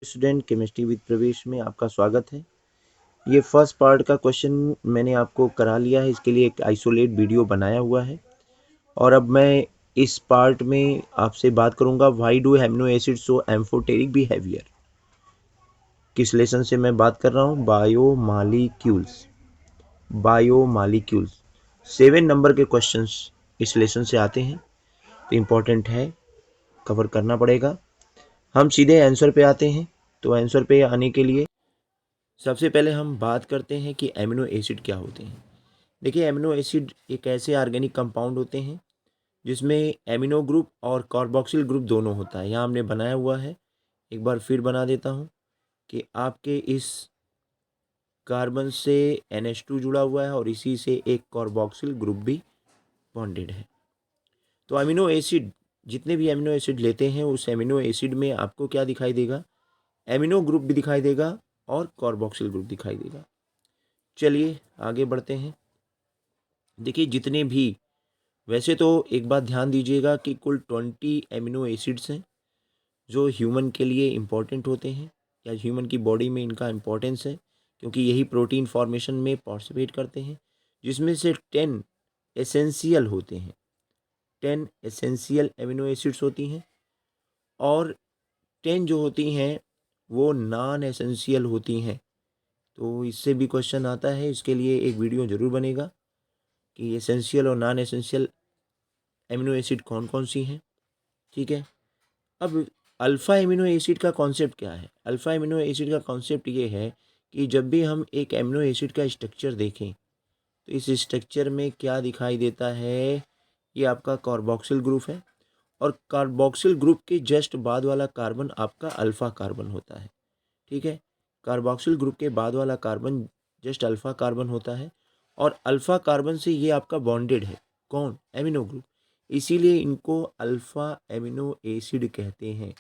Student chemistry with प्रवेश में आपका स्वागत है। ये फर्स्ट पार्ट का क्वेश्चन मैंने आपको करा लिया है, इसके लिए एक आइसोलेट वीडियो बनाया हुआ है और अब मैं इस पार्ट में आपसे बात करूंगा why do amino acid so amphoteric behaviour. किस लेसन से मैं बात कर रहा हूँ? बायोमालिक्यूल्स 7 नंबर के क्वेश्चंस इस लेसन से आते हैं, तो इम्पोर्टेंट है, कवर करना पड़ेगा। हम सीधे आंसर पे आते हैं। तो आंसर पे आने के लिए सबसे पहले हम बात करते हैं कि एमिनो एसिड क्या होते हैं। देखिए, एमिनो एसिड एक ऐसे ऑर्गेनिक कंपाउंड होते हैं जिसमें एमिनो ग्रुप और कार्बोक्सिल ग्रुप दोनों होता है। यहाँ हमने बनाया हुआ है, एक बार फिर बना देता हूँ कि आपके इस कार्बन से NH2 जुड़ा हुआ है और इसी से एक कार्बोक्सिल ग्रुप भी बॉन्डेड है। तो अमीनो एसिड, जितने भी एमिनो एसिड लेते हैं उस एमिनो एसिड में आपको क्या दिखाई देगा? एमिनो ग्रुप भी दिखाई देगा और कार्बोक्सिल ग्रुप दिखाई देगा। चलिए आगे बढ़ते हैं। देखिए, जितने भी, वैसे तो एक बात ध्यान दीजिएगा कि कुल 20 एमिनो एसिड्स हैं जो ह्यूमन के लिए इम्पॉर्टेंट होते हैं या ह्यूमन की बॉडी में इनका इम्पोर्टेंस है, क्योंकि यही प्रोटीन फॉर्मेशन में पार्टिसिपेट करते हैं, जिसमें से 10 एसेंशियल होते हैं। 10 एसेंशियल एमिनो एसिड्स होती हैं और 10 जो होती हैं वो नॉन एसेंशियल होती हैं। तो इससे भी क्वेश्चन आता है, इसके लिए एक वीडियो ज़रूर बनेगा कि एसेंशियल और नॉन एसेंशियल एमिनो एसिड कौन कौन सी हैं। ठीक है। अब अल्फ़ा एमिनो एसिड का कॉन्सेप्ट क्या है? अल्फ़ा एमिनो एसिड का कॉन्सेप्ट ये है कि जब भी हम एक एमिनो एसिड का स्ट्रक्चर देखें तो इस स्ट्रक्चर में क्या दिखाई देता है? ये आपका कार्बोक्सिल ग्रुप है और कार्बोक्सिल ग्रुप के जस्ट बाद वाला कार्बन आपका अल्फ़ा कार्बन होता है। ठीक है। कार्बोक्सिल ग्रुप के बाद वाला कार्बन जस्ट अल्फ़ा कार्बन होता है और अल्फ़ा कार्बन से ये आपका बॉन्डेड है। कौन? Amino group. इसीलिए इनको अल्फ़ा एमिनो एसिड कहते हैं।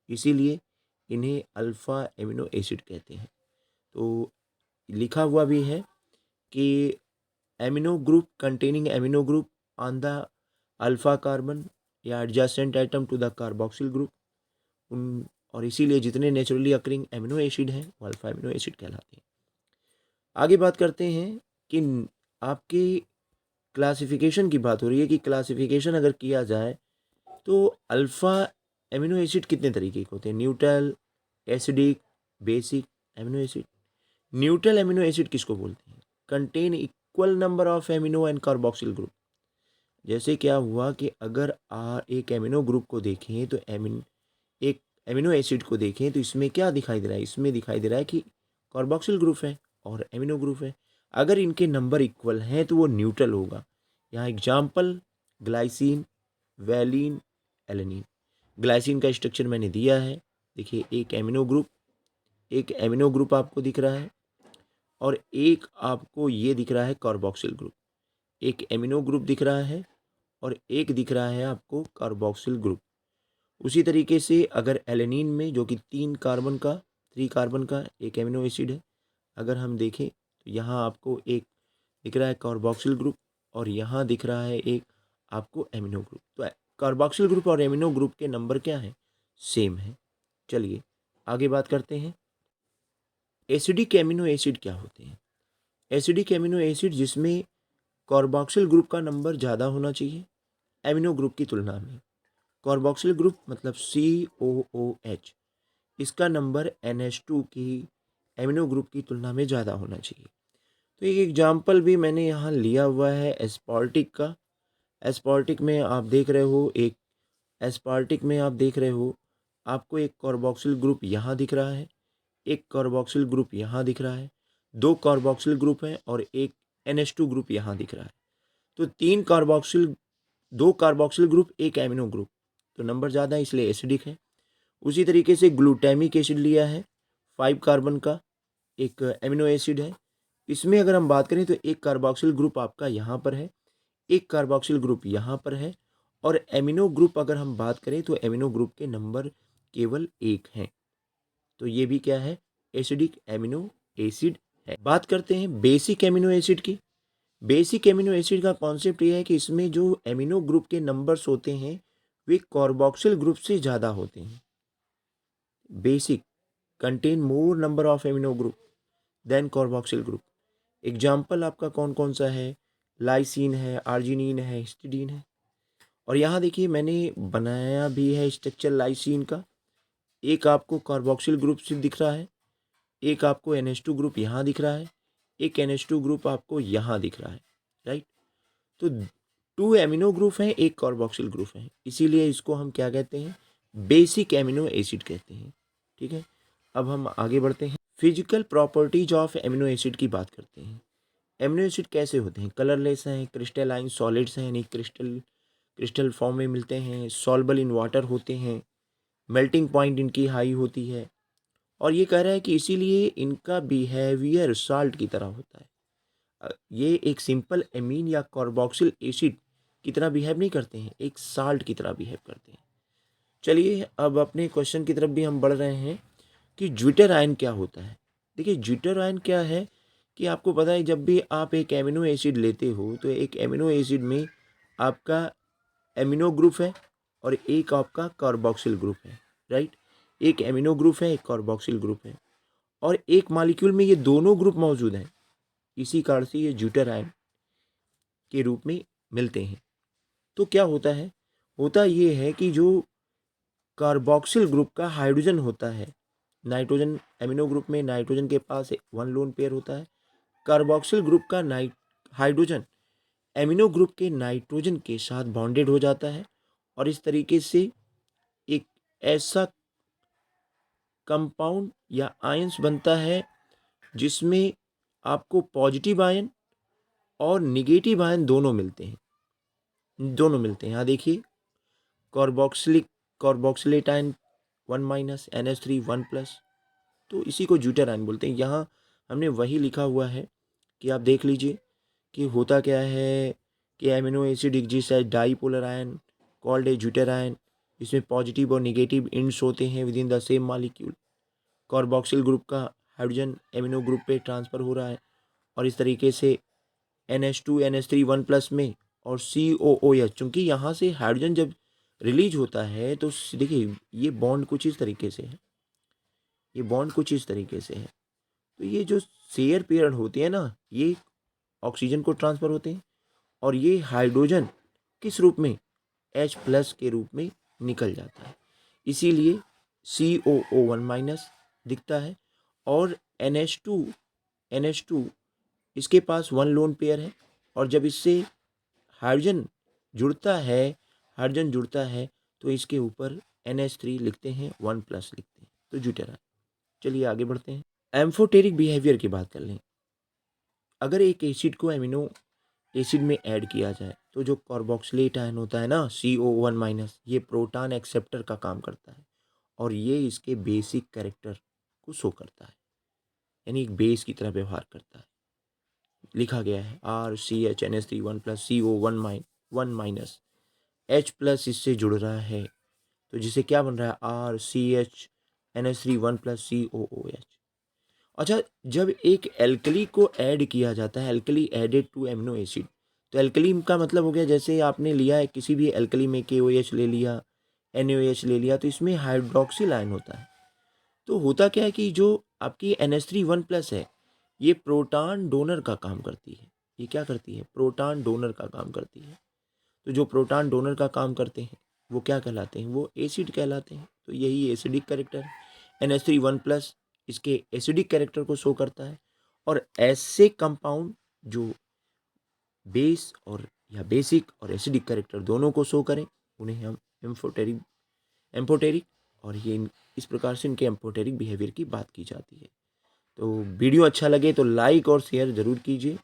इसीलिए इन्हें अल्फ़ा एमिनो एसिड कहते हैं। तो लिखा हुआ भी है कि amino group containing amino group on the alpha carbon या adjacent atom to the carboxyl group, उन, और इसीलिए जितने नेचुरली अकरिंग एमिनो एसिड हैं वो अल्फ़ा एमिनो एसिड कहलाते हैं। आगे बात करते हैं कि आपकी क्लासिफिकेशन की बात हो रही है कि क्लासिफिकेशन अगर किया जाए तो अल्फ़ा एमिनो एसिड कितने तरीके के होते हैं? Neutral, acidic, basic amino acid. Neutral amino acid किसको बोलते हैं? Contain equal number of amino and carboxyl group. जैसे क्या हुआ कि अगर एक एमिनो ग्रुप को देखें तो एक एमिनो एसिड को देखें तो इसमें क्या दिखाई दे रहा है? इसमें दिखाई दे रहा है कि कार्बोक्सिल ग्रुप है और एमिनो ग्रुप है। अगर इनके नंबर इक्वल हैं तो वो न्यूट्रल होगा। यहाँ example glycine, valine, alanine. Glycine का स्ट्रक्चर मैंने दिया है। देखिए, एक एमिनो ग्रुप आपको दिख रहा है और एक आपको ये दिख रहा है कार्बोक्सिल ग्रुप। एक एमिनो ग्रुप दिख रहा है और एक दिख रहा है आपको कार्बोक्सिल ग्रुप। उसी तरीके से अगर एलेनिन में, जो कि 3 कार्बन का एक एमिनो एसिड है, अगर हम देखें तो यहाँ आपको एक दिख रहा है कार्बोक्सिल ग्रुप और यहाँ दिख रहा है एक आपको एमिनो ग्रुप। तो कार्बोक्सिल ग्रुप और एमिनो ग्रुप के नंबर क्या है? सेम है। चलिए आगे बात करते हैं। एसिडिक एमिनो एसिड क्या होते हैं? एसिडिक एमिनो एसिड जिसमें कार्बोक्सिल ग्रुप का नंबर ज़्यादा होना चाहिए एमिनो ग्रुप की तुलना में। कार्बोक्सिल ग्रुप मतलब COOH, इसका नंबर NH2 की एमिनो ग्रुप की तुलना में ज़्यादा होना चाहिए। तो एक एग्जाम्पल भी मैंने यहाँ लिया हुआ है एस्पार्टिक का। एस्पार्टिक में आप देख रहे हो आपको एक कार्बोक्सिल ग्रुप यहाँ दिख रहा है, एक कार्बोक्सिल ग्रुप यहाँ दिख रहा है, 2 कार्बोक्सिल ग्रुप हैं और एक NH2 ग्रुप यहाँ दिख रहा है। तो 2 कार्बोक्सिल ग्रुप, एक एमिनो ग्रुप, तो नंबर ज़्यादा है इसलिए एसिडिक है। उसी तरीके से ग्लूटामिक एसिड लिया है, 5 कार्बन का एक एमिनो एसिड है। इसमें अगर हम बात करें तो एक कार्बोक्सिल ग्रुप आपका यहाँ पर है, एक कार्बोक्सिल ग्रुप यहाँ पर है और एमिनो ग्रुप अगर हम बात करें तो एमिनो ग्रुप के नंबर केवल 1 हैं। तो ये भी क्या है? एसिडिक एमिनो एसिड है। बात करते हैं बेसिक एमिनो एसिड की। बेसिक एमिनो एसिड का कॉन्सेप्ट ये है कि इसमें जो एमिनो ग्रुप के नंबर्स होते हैं वे कार्बोक्सिल ग्रुप से ज़्यादा होते हैं। Basic contain more number of amino group than carboxyl group. Example आपका कौन कौन सा है, लाइसिन है, आर्जिनिन है, हिस्टिडीन है। और यहाँ देखिए मैंने बनाया भी है स्ट्रक्चर लाइसिन का, एक आपको कार्बोक्सिल ग्रुप से दिख रहा है, एक आपको NH2 ग्रुप यहाँ दिख रहा है, एक NH2 ग्रुप आपको यहाँ दिख रहा है, राइट। तो 2 एमिनो ग्रुप हैं, एक कार्बोक्सिल ग्रुप है, इसीलिए इसको हम क्या कहते हैं, बेसिक एमिनो एसिड कहते हैं। ठीक है, अब हम आगे बढ़ते हैं, physical properties of amino acid की बात करते हैं। एमिनो एसिड कैसे होते हैं, कलरलेस हैं, क्रिस्टलाइन सॉलिड्स हैं, यानी क्रिस्टल फॉर्म में मिलते हैं, सॉल्युबल इन वाटर होते हैं, मेल्टिंग पॉइंट इनकी हाई होती है। और ये कह रहा है कि इसीलिए इनका बिहेवियर साल्ट की तरह होता है। ये एक सिंपल एमीन या कार्बोक्सिल एसिड की तरह बिहेव नहीं करते हैं, एक साल्ट की तरह बिहेव करते हैं। चलिए अब अपने क्वेश्चन की तरफ भी हम बढ़ रहे हैं कि ज्विटर आयन क्या होता है। देखिए ज्विटर आयन क्या है कि आपको पता है जब भी आप एक एमिनो एसिड लेते हो तो एक एमिनो एसिड में आपका एमिनो ग्रुप है और एक आपका कार्बोक्सिल ग्रुप है, राइट। एक एमिनो ग्रुप है, एक कार्बोक्सिल ग्रुप है, और एक मॉलिक्यूल में ये दोनों ग्रुप मौजूद हैं। इसी कारण से ये ज्विटर आयन के रूप में मिलते हैं। तो क्या होता है, होता ये है कि जो कार्बोक्सिल ग्रुप का हाइड्रोजन होता है, नाइट्रोजन एमिनो ग्रुप में नाइट्रोजन के पास 1 लोन पेयर होता है, कार्बोक्सिल ग्रुप का हाइड्रोजन एमिनो ग्रुप के नाइट्रोजन के साथ बॉन्डेड हो जाता है और इस तरीके से एक ऐसा कंपाउंड या आयंस बनता है जिसमें आपको पॉजिटिव आयन और निगेटिव आयन दोनों मिलते हैं। यहाँ देखिए कार्बोक्सिलेट आयन 1- NH3 1+, तो इसी को ज्विटर आयन बोलते हैं। यहाँ हमने वही लिखा हुआ है कि आप देख लीजिए कि होता क्या है कि amino acid exist as dipolar ion called a zwitter ion. इसमें पॉजिटिव और निगेटिव इंड्स होते हैं within the same molecule. Carboxyl group का हाइड्रोजन एमिनो ग्रुप पे ट्रांसफ़र हो रहा है और इस तरीके से NH2 NH3 1+ में और COOH, चूँकि यहाँ से हाइड्रोजन जब रिलीज होता है तो देखिए ये बॉन्ड कुछ इस तरीके से है, ये बॉन्ड कुछ इस तरीके से है। तो ये जो शेयर पेयर होती है ना, ये ऑक्सीजन को ट्रांसफ़र होते हैं और ये हाइड्रोजन किस रूप में, H+ के रूप में निकल जाता है, इसीलिए COO1- दिखता है। और NH2 इसके पास 1 लोन पेयर है और जब इससे हाइड्रोजन जुड़ता है तो इसके ऊपर NH3 लिखते हैं, 1+ लिखते हैं, तो ज्विटर आयन। चलिए आगे बढ़ते हैं, एम्फोटेरिक बिहेवियर की बात कर लें। अगर एक एसिड को एमिनो एसिड में ऐड किया जाए तो जो कार्बोक्सिलेट आयन होता है ना, CO1-, ये प्रोटॉन एक्सेप्टर का काम करता है और ये इसके बेसिक कैरेक्टर को शो करता है, यानी एक बेस की तरह व्यवहार करता है। लिखा गया है RCH NH3 1+ CO1-, H+ इससे जुड़ रहा है तो जिसे क्या बन रहा है, RCH NH3 1+ COOH। अच्छा, जब एक एल्कली को ऐड किया जाता है, alkali added to amino acid, तो एल्कली का मतलब हो गया जैसे आपने लिया है किसी भी एल्कली में KOH ले लिया, NaOH ले लिया, तो इसमें हाइड्रोक्सिल आयन होता है। तो होता क्या है कि जो आपकी NH3 1+ है ये प्रोटॉन डोनर का काम करती है। ये क्या करती है, प्रोटॉन डोनर का काम करती है। तो जो प्रोटॉन डोनर का काम करते हैं वो क्या कहलाते हैं, वो एसिड कहलाते हैं। तो यही एसिडिक कैरेक्टर है। NH3 1+ इसके एसिडिक कैरेक्टर को शो करता है और ऐसे कंपाउंड जो बेस और या बेसिक और एसिडिक कैरेक्टर दोनों को शो करें उन्हें हम एम्फोटेरिक और ये इस प्रकार से इनके एम्फोटेरिक बिहेवियर की बात की जाती है। तो वीडियो अच्छा लगे तो लाइक और शेयर ज़रूर कीजिए।